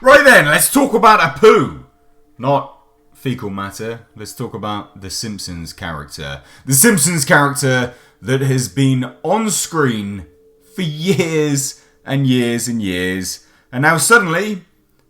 Right then, let's talk about APU. Not fecal matter. Let's talk about the Simpsons character. The Simpsons character that has been on screen for years and years and years. And now suddenly,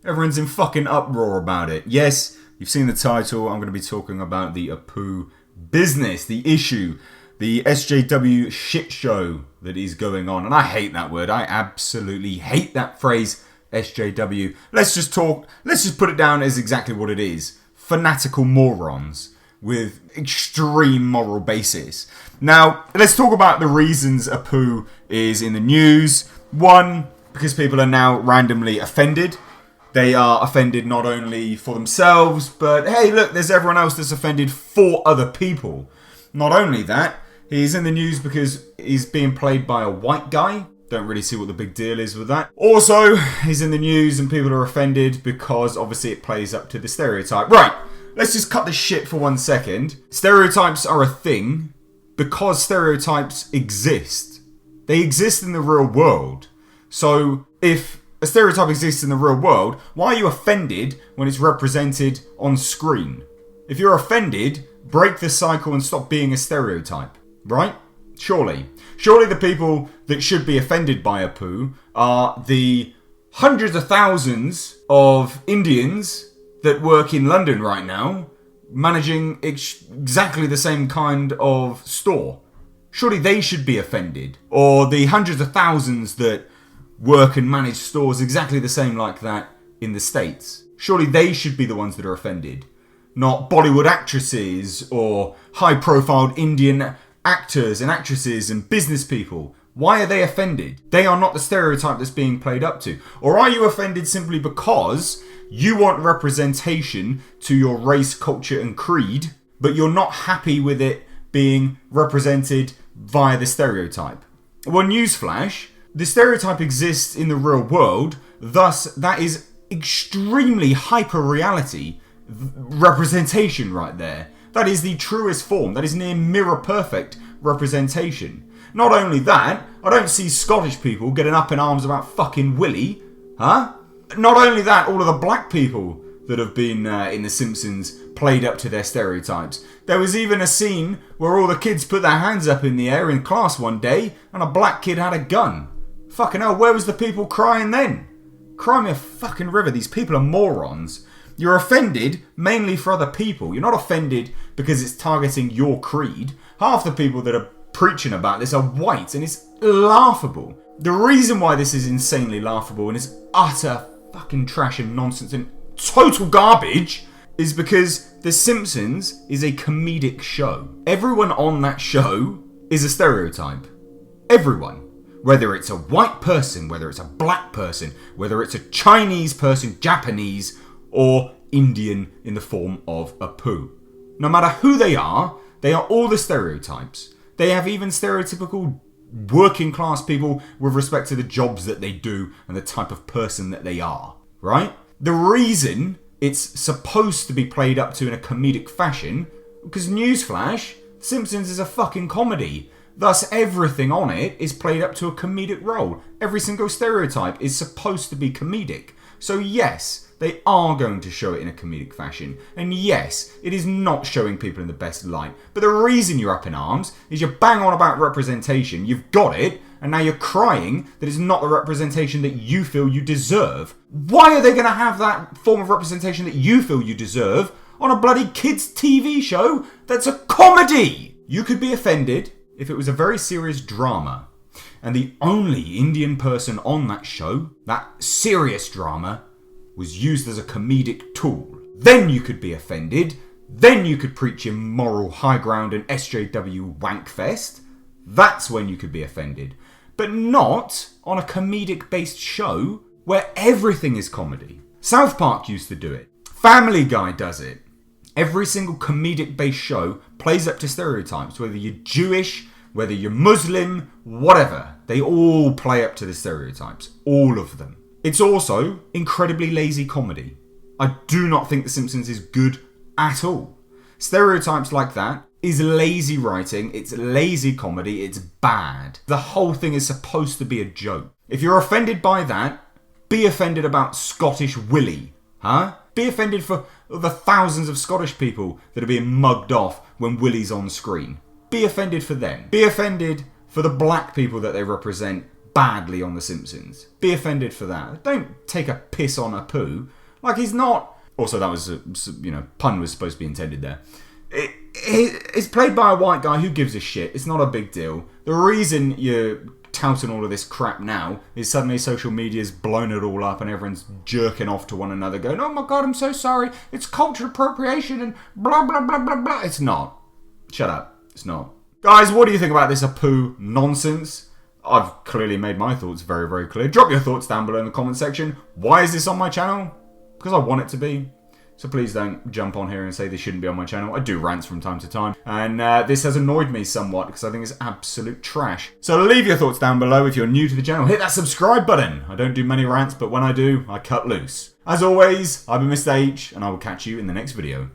everyone's in fucking uproar about it. Yes, you've seen the title. I'm going to be talking about the APU business, the issue, the SJW shit show that is going on. And I hate that word. I absolutely hate that phrase, SJW. Let's just put it down as exactly what it is. Fanatical morons with extreme moral basis. Now, let's talk about the reasons APU is in the news. One, because people are now randomly offended. They are offended not only for themselves, but hey, look, there's everyone else that's offended for other people. Not only that, he's in the news because he's being played by a white guy. Don't really see what the big deal is with that. Also, he's in the news and people are offended because obviously it plays up to the stereotype. Right, let's just cut this shit for 1 second. Stereotypes are a thing because stereotypes exist. They exist in the real world. So if a stereotype exists in the real world, why are you offended when it's represented on screen? If you're offended, break the cycle and stop being a stereotype, right? Surely the people that should be offended by APU are the hundreds of thousands of Indians that work in London right now, managing exactly the same kind of store. Surely they should be offended. Or the hundreds of thousands that work and manage stores exactly the same like that in the States. Surely they should be the ones that are offended. Not Bollywood actresses or high-profile Indian actors and actresses and business people. Why are they offended? They are not the stereotype that's being played up to. Or are you offended simply because you want representation to your race, culture and creed, but you're not happy with it being represented via the stereotype? Well, newsflash, the stereotype exists in the real world, thus that is extremely hyper-reality representation right there. That is the truest form. That is near mirror perfect representation. Not only that, I don't see Scottish people getting up in arms about fucking Willie. Huh? Not only that, all of the black people that have been in The Simpsons played up to their stereotypes. There was even a scene where all the kids put their hands up in the air in class one day and a black kid had a gun. Fucking hell, where was the people crying then? Cry me a fucking river. These people are morons. You're offended mainly for other people. You're not offended because it's targeting your creed. Half the people that are preaching about this are white and it's laughable. The reason why this is insanely laughable and is utter fucking trash and nonsense and total garbage is because The Simpsons is a comedic show. Everyone on that show is a stereotype. Everyone. Whether it's a white person, whether it's a black person, whether it's a Chinese person, Japanese, or Indian in the form of APU. No matter who they are all the stereotypes. They have even stereotypical working class people with respect to the jobs that they do and the type of person that they are. Right? The reason it's supposed to be played up to in a comedic fashion, because newsflash, Simpsons is a fucking comedy. Thus, everything on it is played up to a comedic role. Every single stereotype is supposed to be comedic. So yes, they are going to show it in a comedic fashion. And yes, it is not showing people in the best light. But the reason you're up in arms is you're bang on about representation. You've got it. And now you're crying that it's not the representation that you feel you deserve. Why are they going to have that form of representation that you feel you deserve on a bloody kids' TV show that's a comedy? You could be offended if it was a very serious drama and the only Indian person on that show, that serious drama, was used as a comedic tool. Then you could be offended. Then you could preach your moral high ground and SJW wankfest. That's when you could be offended. But not on a comedic based show where everything is comedy. South Park used to do it. Family Guy does it. Every single comedic based show plays up to stereotypes, whether you're Jewish, whether you're Muslim, whatever. They all play up to the stereotypes. All of them. It's also incredibly lazy comedy. I do not think The Simpsons is good at all. Stereotypes like that is lazy writing, it's lazy comedy, it's bad. The whole thing is supposed to be a joke. If you're offended by that, Be offended about Scottish Willie, huh? Be offended for the thousands of Scottish people that are being mugged off when Willie's on screen. Be offended for them. Be offended for the black people that they represent badly on The Simpsons. Be offended for that. Don't take a piss on APU. Like, he's not... Also, that was, pun was supposed to be intended there. It's played by a white guy. Who gives a shit? It's not a big deal. The reason you're touting all of this crap now is suddenly social media's blown it all up and everyone's jerking off to one another going, oh my god, I'm so sorry. It's cultural appropriation and blah, blah, blah, blah, blah. It's not. Shut up. It's not. Guys, what do you think about this APU nonsense? I've clearly made my thoughts very, very clear. Drop your thoughts down below in the comment section. Why is this on my channel? Because I want it to be. So please don't jump on here and say this shouldn't be on my channel. I do rants from time to time. And this has annoyed me somewhat because I think it's absolute trash. So leave your thoughts down below if you're new to the channel. Hit that subscribe button. I don't do many rants, but when I do, I cut loose. As always, I've been Mr. H, and I will catch you in the next video.